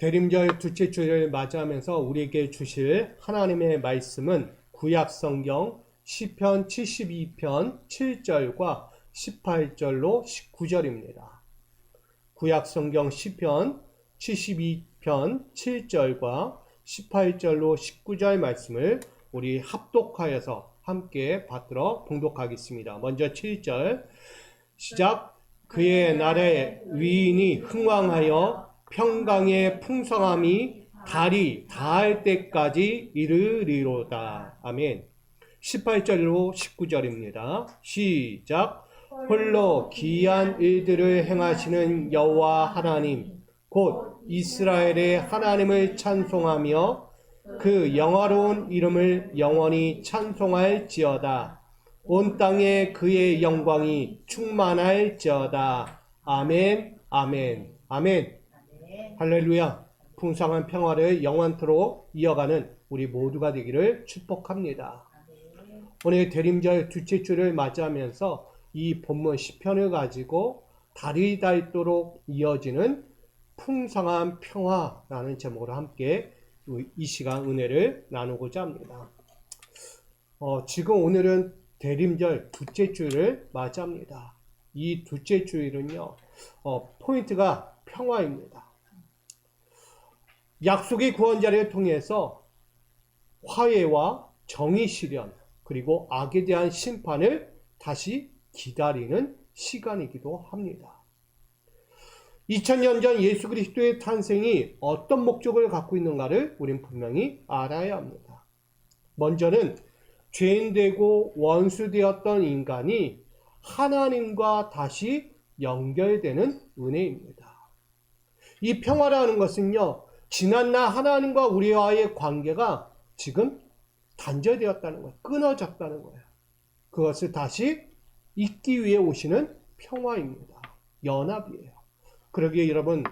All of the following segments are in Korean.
대림절 둘째 주를 맞이하면서 우리에게 주실 하나님의 말씀은 구약 성경 시편 72편 7절과 18절로 19절입니다. 구약 성경 시편 72편 7절과 18절로 19절 말씀을 우리 합독하여서 함께 받들어 봉독하겠습니다. 먼저 7절 시작. 그의 나라에 위인이 흥왕하여 평강의 풍성함이 달이 닿을 때까지 이르리로다. 아멘. 18절로 19절입니다. 시작. 홀로 기이한 일들을 행하시는 여호와 하나님 곧 이스라엘의 하나님을 찬송하며 그 영화로운 이름을 영원히 찬송할지어다. 온 땅에 그의 영광이 충만할지어다. 아멘, 아멘, 아멘. 할렐루야. 풍성한 평화를 영원토록 이어가는 우리 모두가 되기를 축복합니다. 오늘 대림절 둘째 주를 맞이하면서 이 본문 시편을 가지고 달이 닳도록 이어지는 풍성한 평화라는 제목으로 함께 이 시간 은혜를 나누고자 합니다. 지금 오늘은 대림절 둘째 주를 맞이합니다. 이 둘째 주일은요, 포인트가 평화입니다. 약속의 구원자를 통해서 화해와 정의 실현, 그리고 악에 대한 심판을 다시 기다리는 시간이기도 합니다. 2000년 전 예수 그리스도의 탄생이 어떤 목적을 갖고 있는가를 우린 분명히 알아야 합니다. 먼저는 죄인되고 원수되었던 인간이 하나님과 다시 연결되는 은혜입니다. 이 평화라는 것은요, 지난날 하나님과 우리와의 관계가 지금 단절되었다는 거예요. 끊어졌다는 거예요. 그것을 다시 잇기 위해 오시는 평화입니다. 연합이에요. 그러기에 여러분,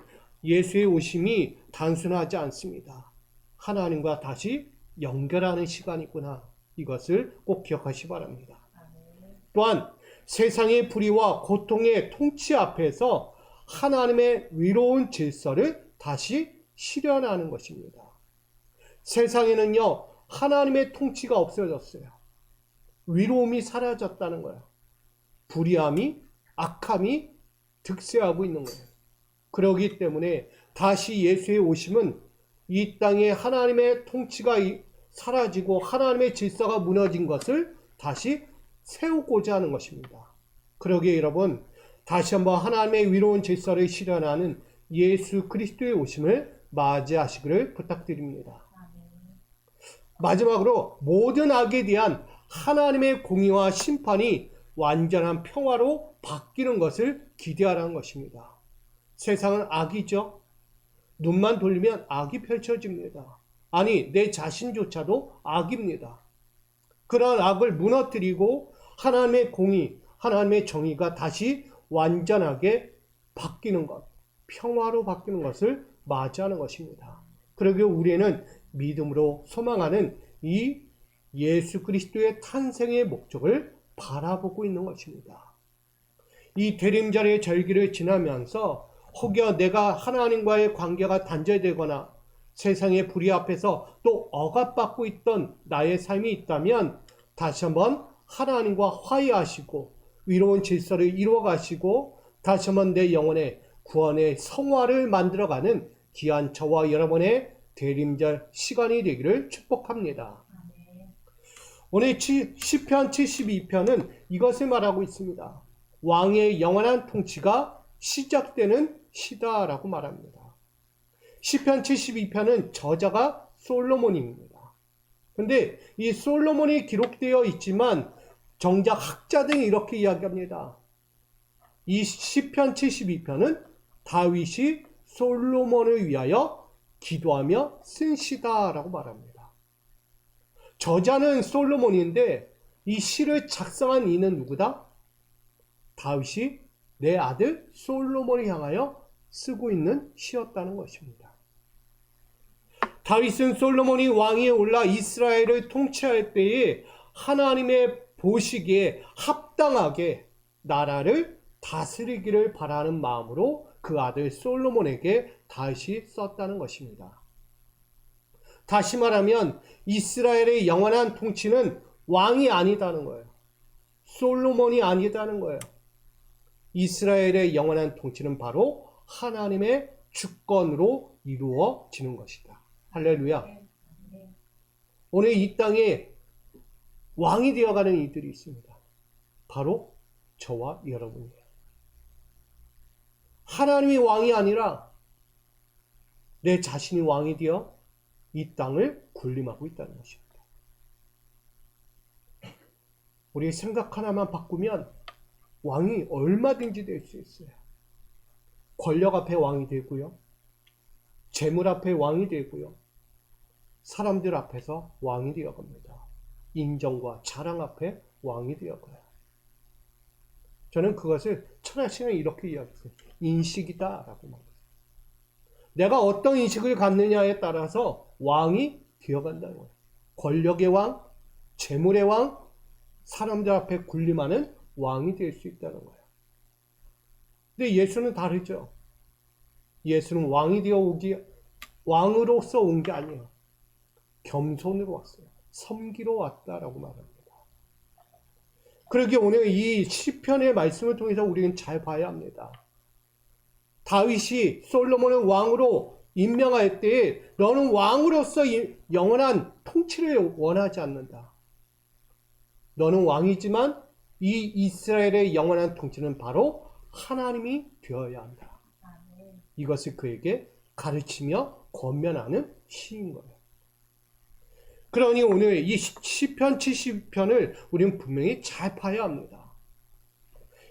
예수의 오심이 단순하지 않습니다. 하나님과 다시 연결하는 시간이구나. 이것을 꼭 기억하시기 바랍니다. 또한 세상의 불의와 고통의 통치 앞에서 하나님의 위로운 질서를 다시 실현하는 것입니다. 세상에는요, 하나님의 통치가 없어졌어요. 위로움이 사라졌다는 거예요. 불의함이, 악함이 득세하고 있는 거예요. 그렇기 때문에 다시 예수의 오심은 이 땅에 하나님의 통치가 사라지고 하나님의 질서가 무너진 것을 다시 세우고자 하는 것입니다. 그러기에 여러분, 다시 한번 하나님의 위로운 질서를 실현하는 예수 그리스도의 오심을 맞이하시기를 부탁드립니다. 마지막으로 모든 악에 대한 하나님의 공의와 심판이 완전한 평화로 바뀌는 것을 기대하라는 것입니다. 세상은 악이죠. 눈만 돌리면 악이 펼쳐집니다. 아니, 내 자신조차도 악입니다. 그러한 악을 무너뜨리고 하나님의 공의, 하나님의 정의가 다시 완전하게 바뀌는 것, 평화로 바뀌는 것을 맞이하는 것입니다. 그러기에 우리는 믿음으로 소망하는 이 예수 그리스도의 탄생의 목적을 바라보고 있는 것입니다. 이 대림절의 절기를 지나면서 혹여 내가 하나님과의 관계가 단절되거나 세상의 불의 앞에서 또 억압받고 있던 나의 삶이 있다면 다시 한번 하나님과 화해하시고 위로운 질서를 이루어가시고 다시 한번 내 영혼의 구원의 성화를 만들어가는 귀한 저와 여러분의 대림절 시간이 되기를 축복합니다. 오늘 시편 72편은 이것을 말하고 있습니다. 왕의 영원한 통치가 시작되는 시다라고 말합니다. 시편 72편은 저자가 솔로몬입니다. 그런데 이 솔로몬이 기록되어 있지만 정작 학자들이 이렇게 이야기합니다. 이 시편 72편은 다윗이 솔로몬을 위하여 기도하며 쓴 시다라고 말합니다. 저자는 솔로몬인데 이 시를 작성한 이는 누구다? 다윗이 내 아들 솔로몬을 향하여 쓰고 있는 시였다는 것입니다. 다윗은 솔로몬이 왕위에 올라 이스라엘을 통치할 때에 하나님의 보시기에 합당하게 나라를 다스리기를 바라는 마음으로 그 아들 솔로몬에게 다시 썼다는 것입니다. 다시 말하면 이스라엘의 영원한 통치는 왕이 아니다는 거예요. 솔로몬이 아니다는 거예요. 이스라엘의 영원한 통치는 바로 하나님의 주권으로 이루어지는 것이다. 할렐루야. 오늘 이 땅에 왕이 되어가는 이들이 있습니다. 바로 저와 여러분이에요. 하나님이 왕이 아니라 내 자신이 왕이 되어 이 땅을 군림하고 있다는 것입니다. 우리의 생각 하나만 바꾸면 왕이 얼마든지 될 수 있어요. 권력 앞에 왕이 되고요. 재물 앞에 왕이 되고요. 사람들 앞에서 왕이 되어갑니다. 인정과 자랑 앞에 왕이 되어가요. 저는 그것을 철학시간에 이렇게 이야기했어요. 인식이다라고 말했어요. 내가 어떤 인식을 갖느냐에 따라서 왕이 되어간다는 거예요. 권력의 왕, 재물의 왕, 사람들 앞에 군림하는 왕이 될 수 있다는 거예요. 근데 예수는 다르죠. 예수는 왕이 왕으로서 온 게 아니에요. 겸손으로 왔어요. 섬기러 왔다라고 말합니다. 그러기에 오늘 이 시편의 말씀을 통해서 우리는 잘 봐야 합니다. 다윗이 솔로몬을 왕으로 임명할 때에 너는 왕으로서 영원한 통치를 원하지 않는다. 너는 왕이지만 이 이스라엘의 영원한 통치는 바로 하나님이 되어야 한다. 이것을 그에게 가르치며 권면하는 시인 거예요. 그러니 오늘 이 시편 70편을 우리는 분명히 잘 봐야 합니다.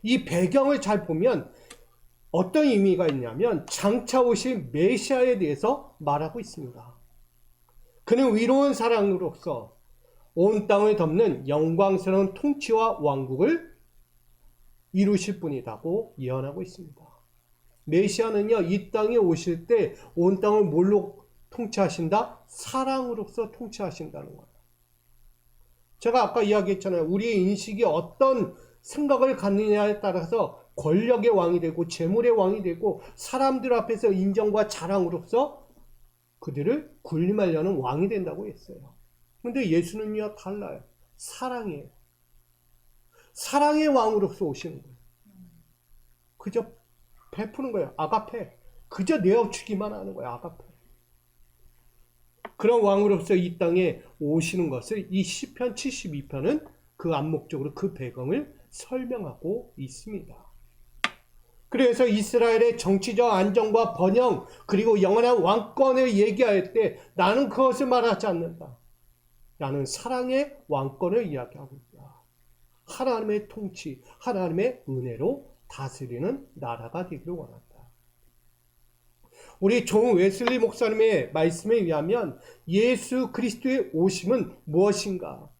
이 배경을 잘 보면 어떤 의미가 있냐면 장차 오실 메시아에 대해서 말하고 있습니다. 그는 위로운 사랑으로서 온 땅을 덮는 영광스러운 통치와 왕국을 이루실 분이라고 예언하고 있습니다. 메시아는요, 이 땅에 오실 때 온 땅을 뭘로 통치하신다? 사랑으로서 통치하신다는 거예요. 제가 아까 이야기했잖아요. 우리의 인식이 어떤 생각을 갖느냐에 따라서 권력의 왕이 되고 재물의 왕이 되고 사람들 앞에서 인정과 자랑으로서 그들을 군림하려는 왕이 된다고 했어요. 그런데 예수는요 달라요. 사랑이에요. 사랑의 왕으로서 오시는 거예요. 그저 베푸는 거예요. 아가페. 그저 내어주기만 하는 거예요. 아가페. 그런 왕으로서 이 땅에 오시는 것을 이 시편 72편은 그 암목적으로 그 배경을 설명하고 있습니다. 그래서 이스라엘의 정치적 안정과 번영 그리고 영원한 왕권을 얘기할 때 나는 그것을 말하지 않는다. 나는 사랑의 왕권을 이야기하고 있다. 하나님의 통치, 하나님의 은혜로 다스리는 나라가 되기를 원한다. 우리 존 웨슬리 목사님의 말씀에 의하면 예수 그리스도의 오심은 무엇인가?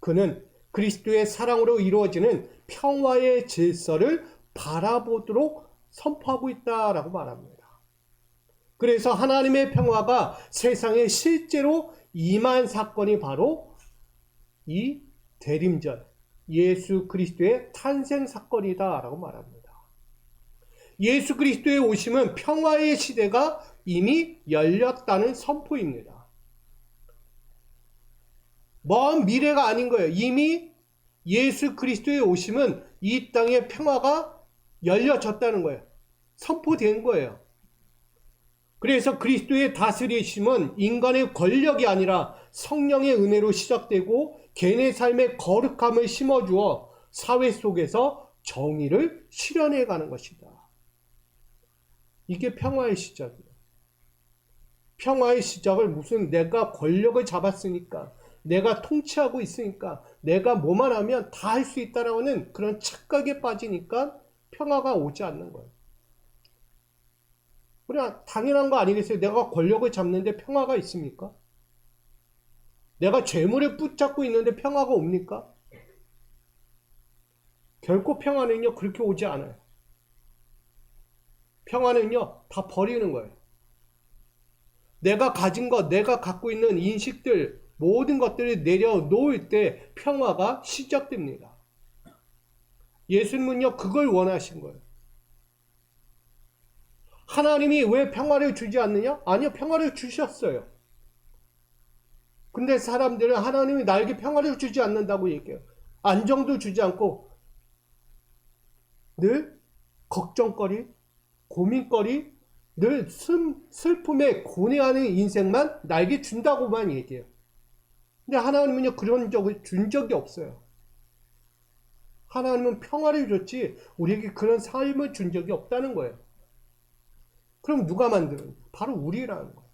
그는 그리스도의 사랑으로 이루어지는 평화의 질서를 바라보도록 선포하고 있다라고 말합니다. 그래서 하나님의 평화가 세상에 실제로 임한 사건이 바로 이 대림절, 예수 그리스도의 탄생 사건이다라고 말합니다. 예수 그리스도의 오심은 평화의 시대가 이미 열렸다는 선포입니다. 먼 미래가 아닌 거예요. 이미 예수 그리스도의 오심은 이 땅의 평화가 열려졌다는 거예요. 선포된 거예요. 그래서 그리스도의 다스리심은 인간의 권력이 아니라 성령의 은혜로 시작되고 개인의 삶에 거룩함을 심어주어 사회 속에서 정의를 실현해 가는 것이다. 이게 평화의 시작이에요. 평화의 시작을 무슨 내가 권력을 잡았으니까 내가 통치하고 있으니까 내가 뭐만 하면 다 할 수 있다라는 그런 착각에 빠지니까 평화가 오지 않는 거예요. 그냥 당연한 거 아니겠어요? 내가 권력을 잡는데 평화가 있습니까? 내가 재물을 붙잡고 있는데 평화가 옵니까? 결코 평화는요 그렇게 오지 않아요. 평화는요 다 버리는 거예요. 내가 가진 것, 내가 갖고 있는 인식들 모든 것들을 내려놓을 때 평화가 시작됩니다. 예수님은요 그걸 원하신 거예요. 하나님이 왜 평화를 주지 않느냐? 아니요, 평화를 주셨어요. 근데 사람들은 하나님이 나에게 평화를 주지 않는다고 얘기해요. 안정도 주지 않고 늘 걱정거리, 고민거리, 늘 슬픔에 고뇌하는 인생만 나에게 준다고만 얘기해요. 근데 하나님은요, 그런 적을 준 적이 없어요. 하나님은 평화를 줬지 우리에게 그런 삶을 준 적이 없다는 거예요. 그럼 누가 만드는? 바로 우리라는 거예요.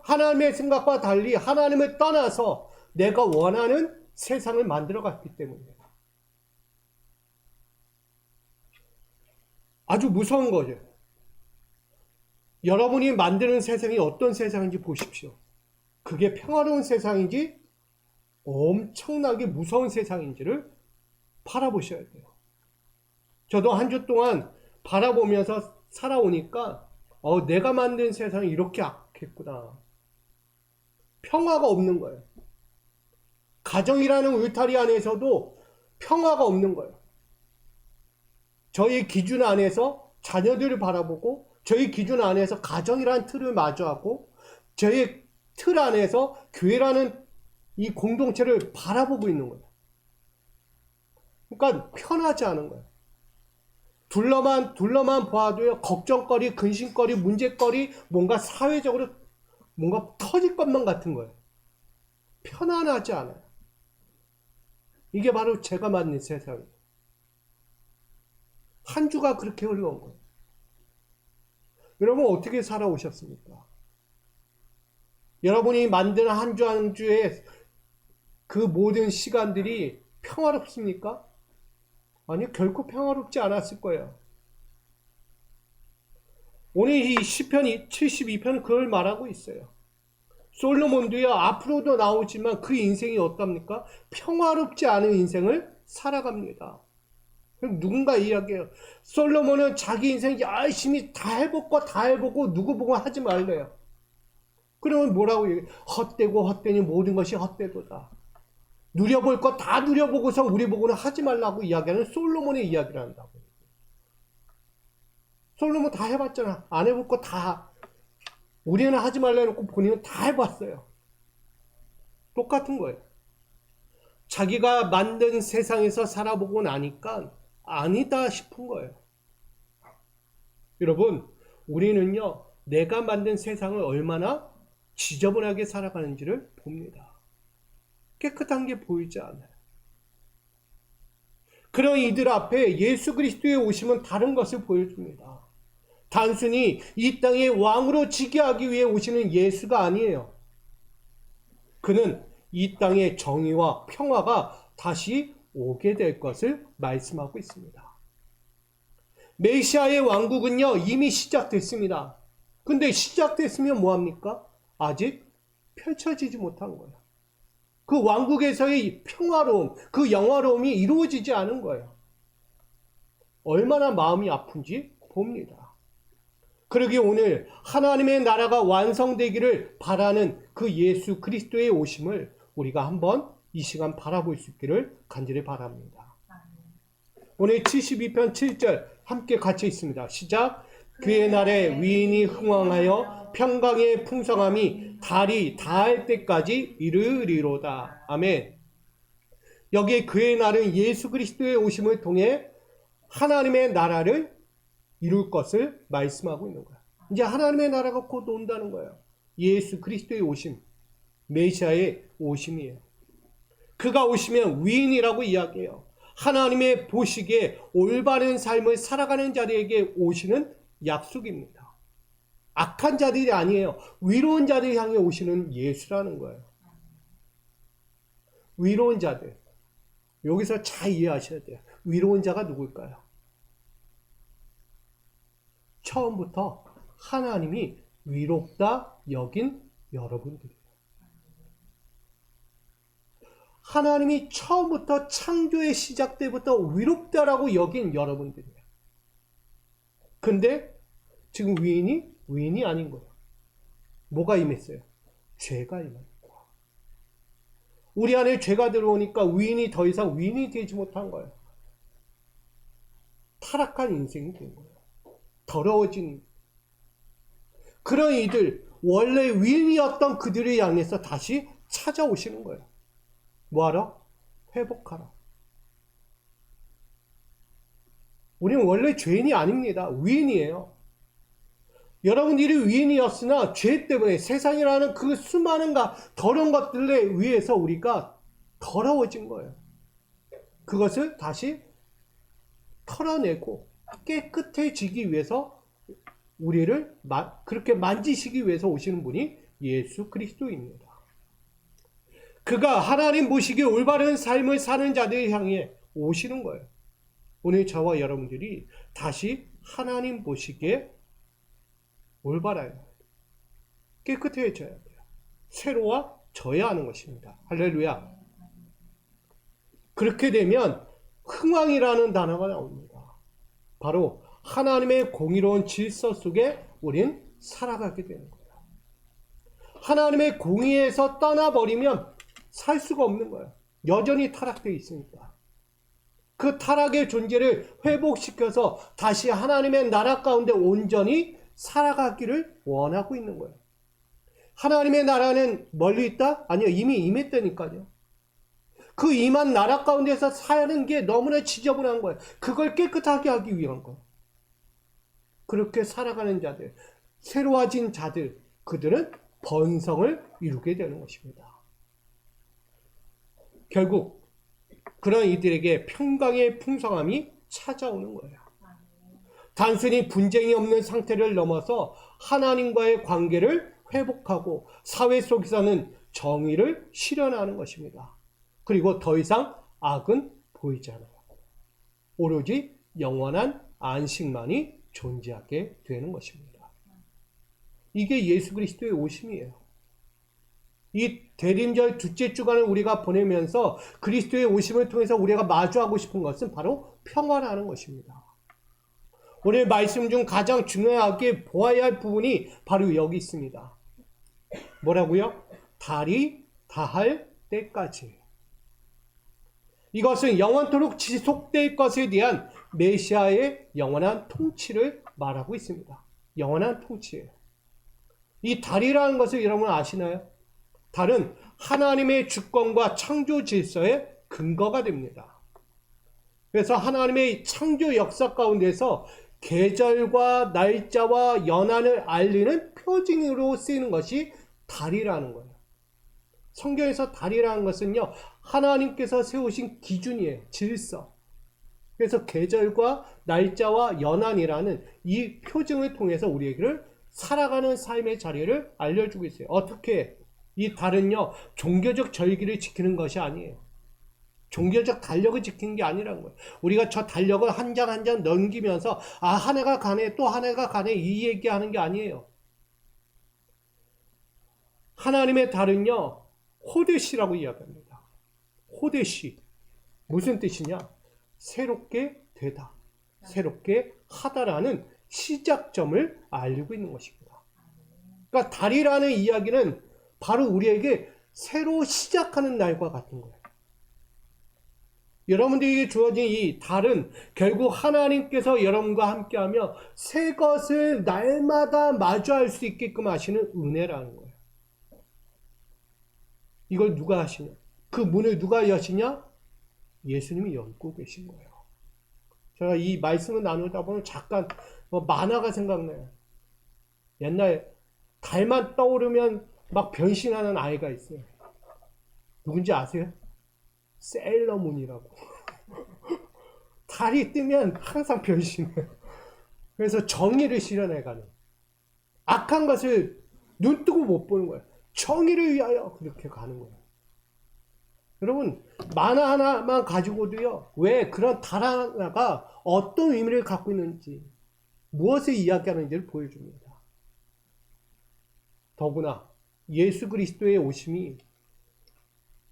하나님의 생각과 달리 하나님을 떠나서 내가 원하는 세상을 만들어 갔기 때문이에요. 아주 무서운 거죠. 여러분이 만드는 세상이 어떤 세상인지 보십시오. 그게 평화로운 세상인지 엄청나게 무서운 세상인지를 바라보셔야 돼요. 저도 한 주 동안 바라보면서 살아오니까 내가 만든 세상이 이렇게 악했구나. 평화가 없는 거예요. 가정이라는 울타리 안에서도 평화가 없는 거예요. 저희 기준 안에서 자녀들을 바라보고 저희 기준 안에서 가정이라는 틀을 마주하고 저희 틀 안에서 교회라는 이 공동체를 바라보고 있는 거예요. 그러니까 편하지 않은 거예요. 둘러만 보아도요, 걱정거리, 근심거리, 문제거리, 뭔가 사회적으로 뭔가 터질 것만 같은 거예요. 편안하지 않아요. 이게 바로 제가 만든 세상이에요. 한 주가 그렇게 흘러온 거예요. 여러분 어떻게 살아오셨습니까? 여러분이 만든 한 주 한 주의 그 모든 시간들이 평화롭습니까? 아니요, 결코 평화롭지 않았을 거예요. 오늘 이 시편 72편은 그걸 말하고 있어요. 솔로몬도요, 앞으로도 나오지만 그 인생이 어떻습니까? 평화롭지 않은 인생을 살아갑니다. 누군가 이야기해요. 솔로몬은 자기 인생 열심히 다 해보고 누구 보고 하지 말래요. 그러면 뭐라고 얘기해요? 헛되니 모든 것이 헛되도다. 누려볼 것 다 누려보고서 우리 보고는 하지 말라고 이야기하는 솔로몬의 이야기를 한다고. 솔로몬 다 해봤잖아. 안 해볼 거 다. 우리는 하지 말라 해놓고 본인은 다 해봤어요. 똑같은 거예요. 자기가 만든 세상에서 살아보고 나니까 아니다 싶은 거예요. 여러분, 우리는요, 내가 만든 세상을 얼마나 지저분하게 살아가는지를 봅니다. 깨끗한 게 보이지 않아요. 그런 이들 앞에 예수 그리스도의 오심은 다른 것을 보여줍니다. 단순히 이 땅의 왕으로 지게 하기 위해 오시는 예수가 아니에요. 그는 이 땅의 정의와 평화가 다시 오게 될 것을 말씀하고 있습니다. 메시아의 왕국은요, 이미 시작됐습니다. 근데 시작됐으면 뭐합니까? 아직 펼쳐지지 못한 거예요. 그 왕국에서의 평화로움, 그 영화로움이 이루어지지 않은 거예요. 얼마나 마음이 아픈지 봅니다. 그러기에 오늘 하나님의 나라가 완성되기를 바라는 그 예수 그리스도의 오심을 우리가 한번 이 시간 바라볼 수 있기를 간절히 바랍니다. 오늘 72편 7절 함께 같이 있습니다. 시작. 그의 날에 위인이 흥왕하여 평강의 풍성함이 달이 닿을 때까지 이르리로다. 아멘. 여기에 그의 날은 예수 그리스도의 오심을 통해 하나님의 나라를 이룰 것을 말씀하고 있는 거예요. 이제 하나님의 나라가 곧 온다는 거예요. 예수 그리스도의 오심, 메시아의 오심이에요. 그가 오시면 위인이라고 이야기해요. 하나님의 보시기에 올바른 삶을 살아가는 자들에게 오시는 약속입니다. 악한 자들이 아니에요. 위로운 자들 향해 오시는 예수라는 거예요. 위로운 자들. 여기서 잘 이해하셔야 돼요. 위로운 자가 누굴까요? 처음부터 하나님이 위롭다 여긴 여러분들이에요. 하나님이 처음부터 창조의 시작 때부터 위롭다라고 여긴 여러분들이에요. 근데 지금 위인이 아닌 거예요. 뭐가 임했어요? 죄가 임했고. 우리 안에 죄가 들어오니까 위인이 더 이상 위인이 되지 못한 거예요. 타락한 인생이 된 거예요. 더러워진 그런 이들, 원래 위인이었던 그들을 향해서 다시 찾아오시는 거예요. 뭐하러? 회복하라. 우리는 원래 죄인이 아닙니다. 위인이에요. 여러분들이 위인이었으나 죄 때문에 세상이라는 그 수많은 더러운 것들에 의해서 우리가 더러워진 거예요. 그것을 다시 털어내고 깨끗해지기 위해서 우리를 그렇게 만지시기 위해서 오시는 분이 예수 그리스도입니다. 그가 하나님 보시기에 올바른 삶을 사는 자들을 향해 오시는 거예요. 오늘 저와 여러분들이 다시 하나님 보시기에 올바라요. 깨끗해져야 돼요. 새로워져야 하는 것입니다. 할렐루야. 그렇게 되면 흥왕이라는 단어가 나옵니다. 바로 하나님의 공의로운 질서 속에 우린 살아가게 되는 거예요. 하나님의 공의에서 떠나버리면 살 수가 없는 거예요. 여전히 타락되어 있으니까. 그 타락의 존재를 회복시켜서 다시 하나님의 나라 가운데 온전히 살아가기를 원하고 있는 거예요. 하나님의 나라는 멀리 있다? 아니요, 이미 임했다니까요. 그 임한 나라 가운데서 사는 게 너무나 지저분한 거예요. 그걸 깨끗하게 하기 위한 거예요. 그렇게 살아가는 자들, 새로워진 자들, 그들은 번성을 이루게 되는 것입니다. 결국 그런 이들에게 평강의 풍성함이 찾아오는 거예요. 단순히 분쟁이 없는 상태를 넘어서 하나님과의 관계를 회복하고 사회 속에서는 정의를 실현하는 것입니다. 그리고 더 이상 악은 보이지 않아요. 오로지 영원한 안식만이 존재하게 되는 것입니다. 이게 예수 그리스도의 오심이에요. 이 대림절 둘째 주간을 우리가 보내면서 그리스도의 오심을 통해서 우리가 마주하고 싶은 것은 바로 평화라는 것입니다. 오늘 말씀 중 가장 중요하게 보아야 할 부분이 바로 여기 있습니다. 뭐라고요? 달이 다할 때까지. 이것은 영원토록 지속될 것에 대한 메시아의 영원한 통치를 말하고 있습니다. 영원한 통치예요. 이 달이라는 것을 여러분 아시나요? 달은 하나님의 주권과 창조 질서의 근거가 됩니다. 그래서 하나님의 창조 역사 가운데서 계절과 날짜와 연한을 알리는 표징으로 쓰이는 것이 달이라는 거예요. 성경에서 달이라는 것은요, 하나님께서 세우신 기준이에요. 질서. 그래서 계절과 날짜와 연한이라는 이 표징을 통해서 우리에게 살아가는 삶의 자리를 알려주고 있어요. 어떻게? 이 달은요, 종교적 절기를 지키는 것이 아니에요. 종교적 달력을 지키는 게 아니라는 거예요. 우리가 저 달력을 한 장 한 장 넘기면서 한 해가 가네, 또 한 해가 가네, 이 얘기하는 게 아니에요. 하나님의 달은요, 호데시라고 이야기합니다. 호데시. 무슨 뜻이냐? 새롭게 되다. 새롭게 하다라는 시작점을 알리고 있는 것입니다. 그러니까 달이라는 이야기는 바로 우리에게 새로 시작하는 날과 같은 거예요. 여러분들에게 주어진 이 달은 결국 하나님께서 여러분과 함께하며 새 것을 날마다 마주할 수 있게끔 하시는 은혜라는 거예요. 이걸 누가 하시냐? 그 문을 누가 여시냐? 예수님이 열고 계신 거예요. 제가 이 말씀을 나누다 보면 잠깐 만화가 생각나요. 옛날 달만 떠오르면 막 변신하는 아이가 있어요. 누군지 아세요? 세일러문이라고. 달이 뜨면 항상 변신해요. 그래서 정의를 실현해가는. 악한 것을 눈 뜨고 못 보는 거예요. 정의를 위하여 그렇게 가는 거예요. 여러분, 만화 하나만 가지고도요, 왜 그런 달 하나가 어떤 의미를 갖고 있는지, 무엇을 이야기하는지를 보여줍니다. 더구나 예수 그리스도의 오심이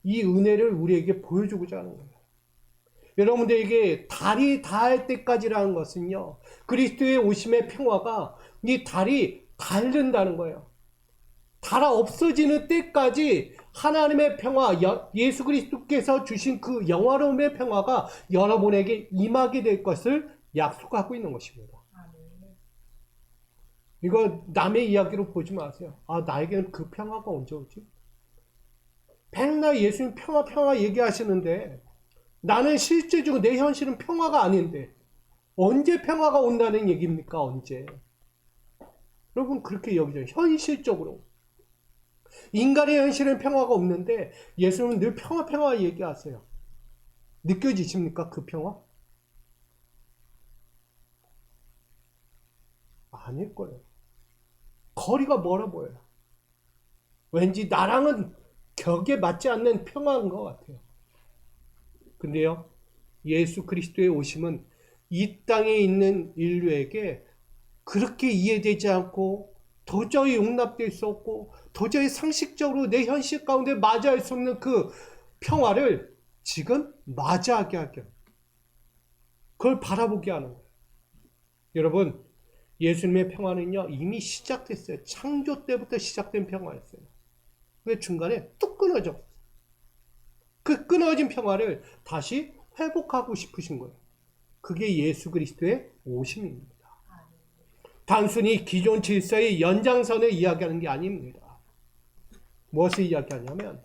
이 은혜를 우리에게 보여주고자 하는 거예요. 여러분들에게 달이 닿을 때까지라는 것은요, 그리스도의 오심의 평화가 이 달이 닳는다는 거예요. 달아 없어지는 때까지 하나님의 평화, 예수 그리스도께서 주신 그 영화로움의 평화가 여러분에게 임하게 될 것을 약속하고 있는 것입니다. 이거 남의 이야기로 보지 마세요. 나에게는 그 평화가 언제 오지? 맨날 예수님 평화 얘기하시는데 나는 실제적으로 내 현실은 평화가 아닌데 언제 평화가 온다는 얘기입니까? 언제? 여러분 그렇게 여기죠. 현실적으로. 인간의 현실은 평화가 없는데 예수님은 늘 평화 얘기하세요. 느껴지십니까? 그 평화? 아닐 거예요. 거리가 멀어 보여요. 왠지 나랑은 격에 맞지 않는 평화인 것 같아요. 근데요, 예수 그리스도의 오심은 이 땅에 있는 인류에게 그렇게 이해되지 않고 도저히 용납될 수 없고 도저히 상식적으로 내 현실 가운데 맞이할 수 없는 그 평화를 지금 맞이하게 하게, 그걸 바라보게 하는 거예요. 여러분, 예수님의 평화는요 이미 시작됐어요. 창조 때부터 시작된 평화였어요. 근데 중간에 뚝 끊어졌어요. 그 끊어진 평화를 다시 회복하고 싶으신 거예요. 그게 예수 그리스도의 오심입니다. 단순히 기존 질서의 연장선을 이야기하는 게 아닙니다. 무엇을 이야기하냐면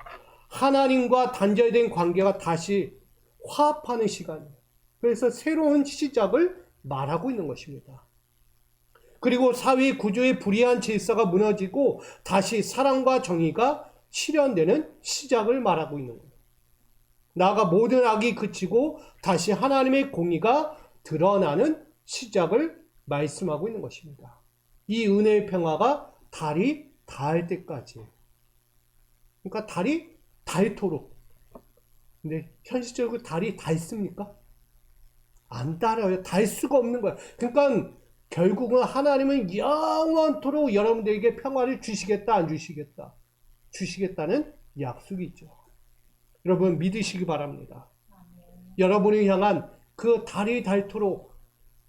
하나님과 단절된 관계가 다시 화합하는 시간이에요. 그래서 새로운 시작을 말하고 있는 것입니다. 그리고 사회 구조의 불의한 질서가 무너지고 다시 사랑과 정의가 실현되는 시작을 말하고 있는 거예요. 나아가 모든 악이 그치고 다시 하나님의 공의가 드러나는 시작을 말씀하고 있는 것입니다. 이 은혜의 평화가 달이 닿을 때까지. 그러니까 달이 닳도록. 근데 현실적으로 달이 닳습니까? 안 닳아요. 닳을 수가 없는 거야. 그러니까 결국은 하나님은 영원토록 여러분들에게 평화를 주시겠다, 안 주시겠다? 주시겠다는 약속이 있죠. 여러분 믿으시기 바랍니다. 여러분을 향한 그 달이 닳도록,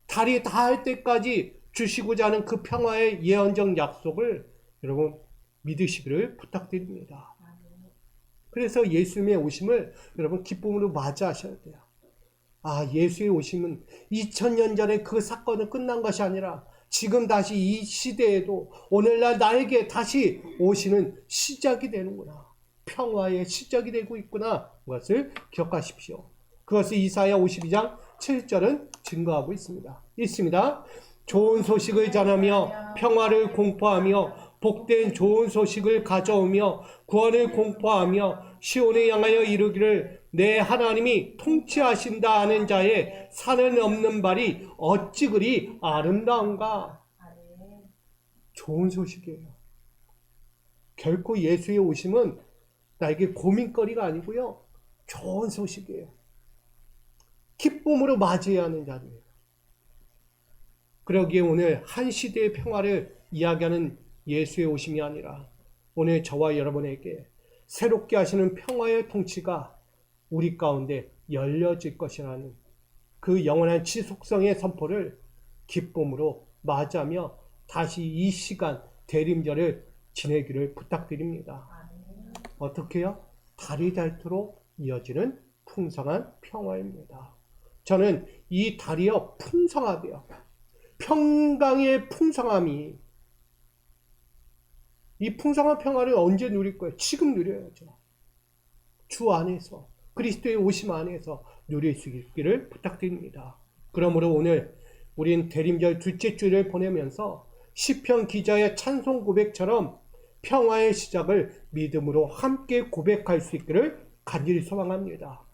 달이 닿을 때까지 주시고자 하는 그 평화의 예언적 약속을 여러분 믿으시기를 부탁드립니다. 그래서 예수님의 오심을 여러분 기쁨으로 맞이하셔야 돼요. 예수의 오심은 2000년 전에 그 사건은 끝난 것이 아니라 지금 다시 이 시대에도 오늘날 나에게 다시 오시는 시작이 되는구나. 평화의 시작이 되고 있구나. 그것을 기억하십시오. 그것을 이사야 52장 7절은 증거하고 있습니다. 있습니다. 좋은 소식을 전하며 평화를 공포하며 복된 좋은 소식을 가져오며 구원을 공포하며 시온을 향하여 이르기를 내 하나님이 통치하신다 하는 자의 산을 넘는 발이 어찌 그리 아름다운가. 좋은 소식이에요. 결코 예수의 오심은 나에게 고민거리가 아니고요. 좋은 소식이에요. 기쁨으로 맞이해야 하는 자리예요. 그러기에 오늘 한 시대의 평화를 이야기하는 예수의 오심이 아니라 오늘 저와 여러분에게 새롭게 하시는 평화의 통치가 우리 가운데 열려질 것이라는 그 영원한 지속성의 선포를 기쁨으로 맞이하며 다시 이 시간 대림절을 지내기를 부탁드립니다. 어떻게요? 달이 닳도록 이어지는 풍성한 평화입니다. 저는 이 달이요 풍성하대요. 평강의 풍성함이, 이 풍성한 평화를 언제 누릴 거예요? 지금 누려야죠. 주 안에서, 그리스도의 오심 안에서 누릴 수 있기를 부탁드립니다. 그러므로 오늘 우린 대림절 둘째 주일을 보내면서 시편 기자의 찬송 고백처럼 평화의 시작을 믿음으로 함께 고백할 수 있기를 간절히 소망합니다.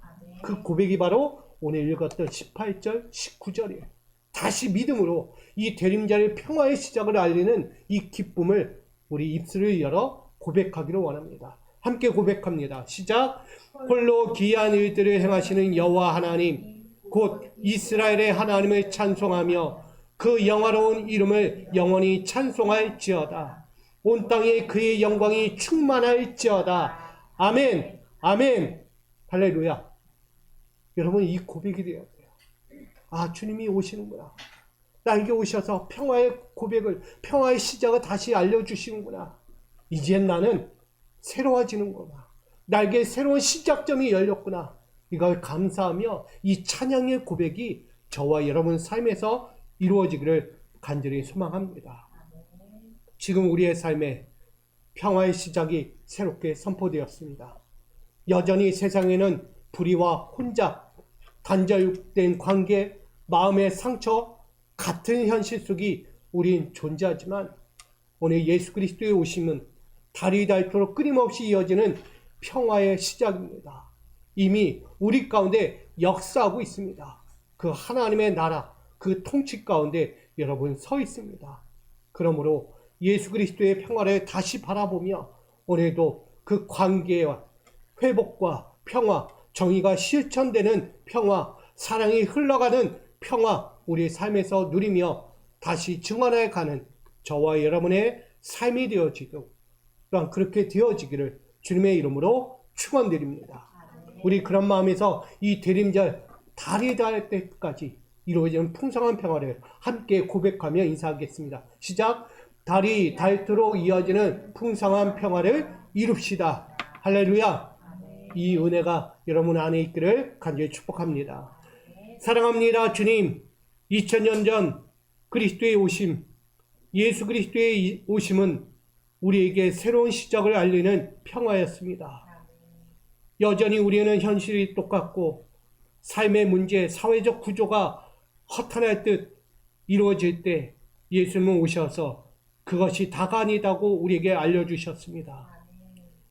그 고백이 바로 오늘 읽었던 18절, 19절이에요. 다시 믿음으로 이 대림절의 평화의 시작을 알리는 이 기쁨을 우리 입술을 열어 고백하기를 원합니다. 함께 고백합니다. 시작. 홀로 기이한 일들을 행하시는 여호와 하나님 곧 이스라엘의 하나님을 찬송하며 그 영화로운 이름을 영원히 찬송할지어다. 온 땅에 그의 영광이 충만할지어다. 아멘. 아멘. 할렐루야. 여러분 이 고백이 되어야 돼요. 주님이 오시는구나. 나에게 오셔서 평화의 고백을, 평화의 시작을 다시 알려주시는구나. 이젠 나는 새로워지는구나. 나에게 새로운 시작점이 열렸구나. 이걸 감사하며 이 찬양의 고백이 저와 여러분 삶에서 이루어지기를 간절히 소망합니다. 지금 우리의 삶에 평화의 시작이 새롭게 선포되었습니다. 여전히 세상에는 불의와 혼잡, 단절된 관계, 마음의 상처, 같은 현실 속이 우린 존재하지만 오늘 예수 그리스도의 오심은 달이 닳도록 끊임없이 이어지는 평화의 시작입니다. 이미 우리 가운데 역사하고 있습니다. 그 하나님의 나라, 그 통치 가운데 여러분 서 있습니다. 그러므로 예수 그리스도의 평화를 다시 바라보며 오늘도 그 관계와 회복과 평화, 정의가 실천되는 평화, 사랑이 흘러가는 평화, 우리 삶에서 누리며 다시 증언해 가는 저와 여러분의 삶이 되어지고 또한 그렇게 되어지기를 주님의 이름으로 축원드립니다. 우리 그런 마음에서 이 대림절 달이 닿을 때까지 이루어지는 풍성한 평화를 함께 고백하며 인사하겠습니다. 시작! 달이 닳도록 이어지는 풍성한 평화를 이룹시다. 할렐루야! 이 은혜가 여러분 안에 있기를 간절히 축복합니다. 사랑합니다. 주님, 2000년 전 그리스도의 오심, 예수 그리스도의 오심은 우리에게 새로운 시작을 알리는 평화였습니다. 여전히 우리는 현실이 똑같고 삶의 문제, 사회적 구조가 허탄할 듯 이루어질 때 예수님은 오셔서 그것이 다가 아니다고 우리에게 알려주셨습니다.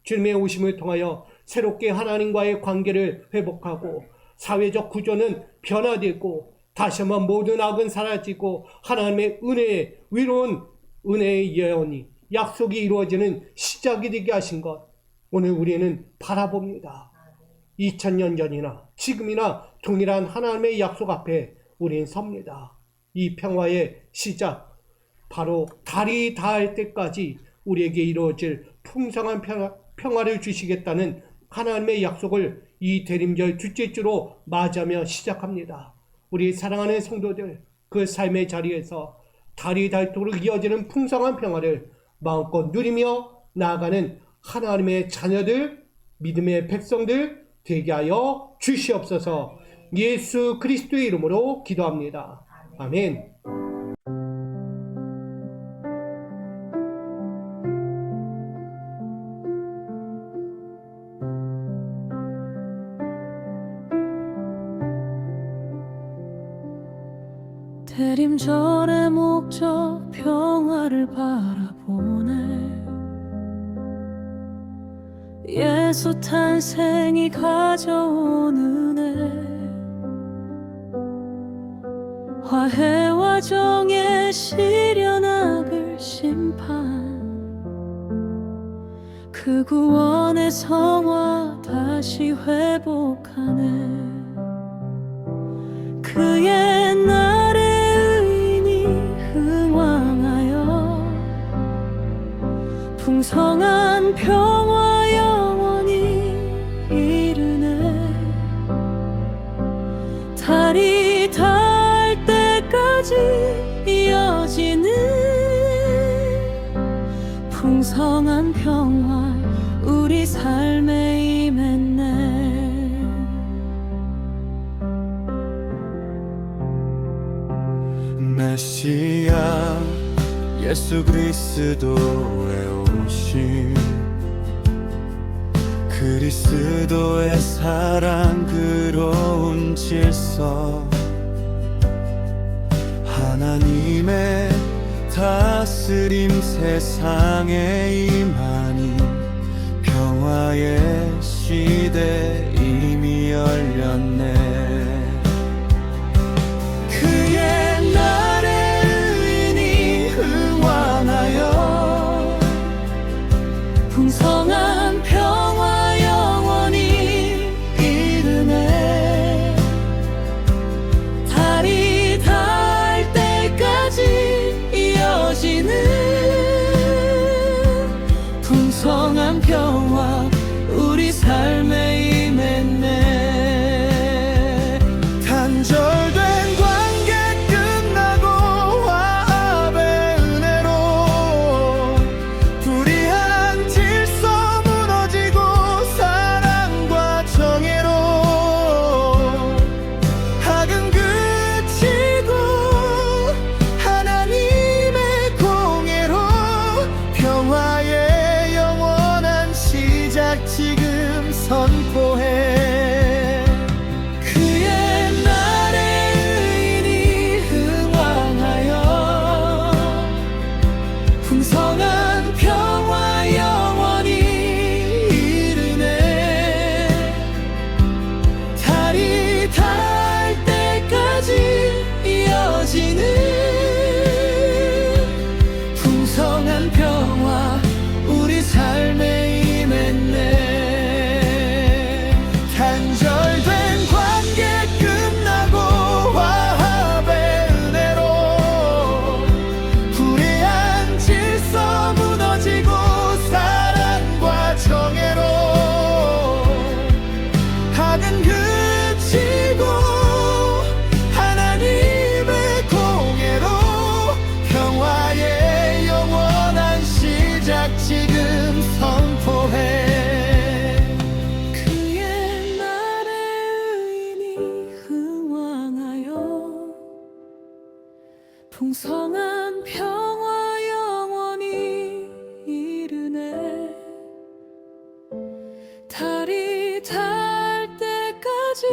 주님의 오심을 통하여 새롭게 하나님과의 관계를 회복하고 사회적 구조는 변화되고 다시 한번 모든 악은 사라지고 하나님의 은혜의 위로운 은혜의 예언이 약속이 이루어지는 시작이 되게 하신 것 오늘 우리는 바라봅니다. 2000년 전이나 지금이나 동일한 하나님의 약속 앞에 우리는 섭니다. 이 평화의 시작, 바로 달이 닿을 때까지 우리에게 이루어질 풍성한 평화를 주시겠다는 하나님의 약속을 이 대림절 둘째 주로 맞이하며 시작합니다. 우리 사랑하는 성도들, 그 삶의 자리에서 달이 닳도록 이어지는 풍성한 평화를 마음껏 누리며 나아가는 하나님의 자녀들, 믿음의 백성들 되게 하여 주시옵소서. 예수 그리스도의 이름으로 기도합니다. 아멘. 대림절의 목적 평화를 바라보네. 예수 탄생이 가져온 은혜, 화해와 정의 시련 악을 심판, 그 구원의 성화 다시 회복하네. 그 옛날의 의인이 흥왕하여 풍성한 평화 영원히 이르네. 달이 닿을 때까지 이어지는 풍성한 평화 우리 삶에 임했네. 메시아 예수 그리스도의 오심, 그리스도의 사랑 그로운 질서, 하나님의 다스림 세상에 임하니 평화의 시대 이미 열렸네. 그 옛날의 의인이 흥왕하여 풍성한 평화 영원히 이르네. 달이 닿을 때까지 이어지는 풍성한 평화 우리 삶에 임했네. 풍성한 평화 영원히 이르네. 달이 닿을 때까지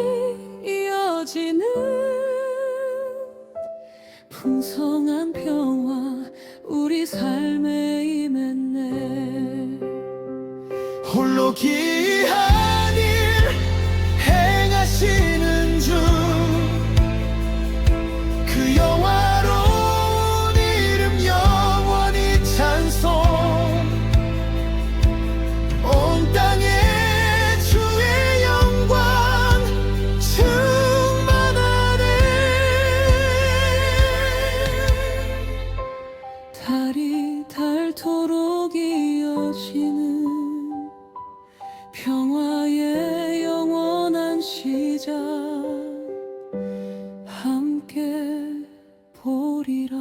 이어지는 풍성한 평화 우리 삶에 임했네. 홀로 귀한 일 행하시는 주 그 영화로운 이름 영원히 찬송. 온 땅에 주의 영광 충만하네. 달이 닳도록 이어지는 평화의 영원한 시작 함께 보리라.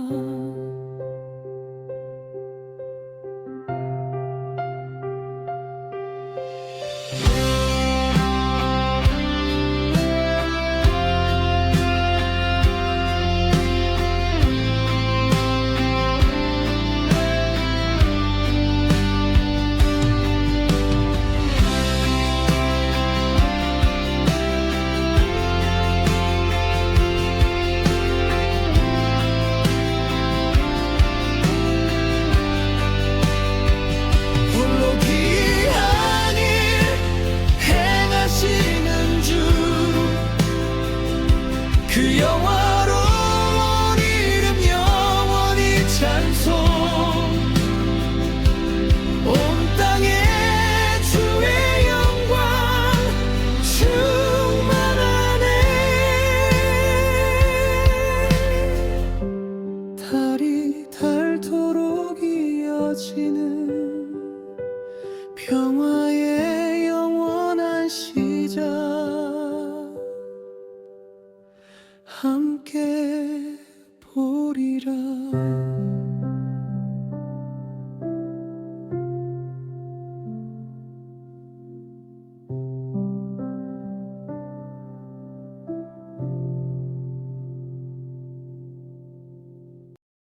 홀로 귀한 일 행하시는 주 그 영화로운 이름 영원히 찬송. 온 땅에 주의 영광 충만하네. 달이 닳도록 이어지는 평화의 영원한 시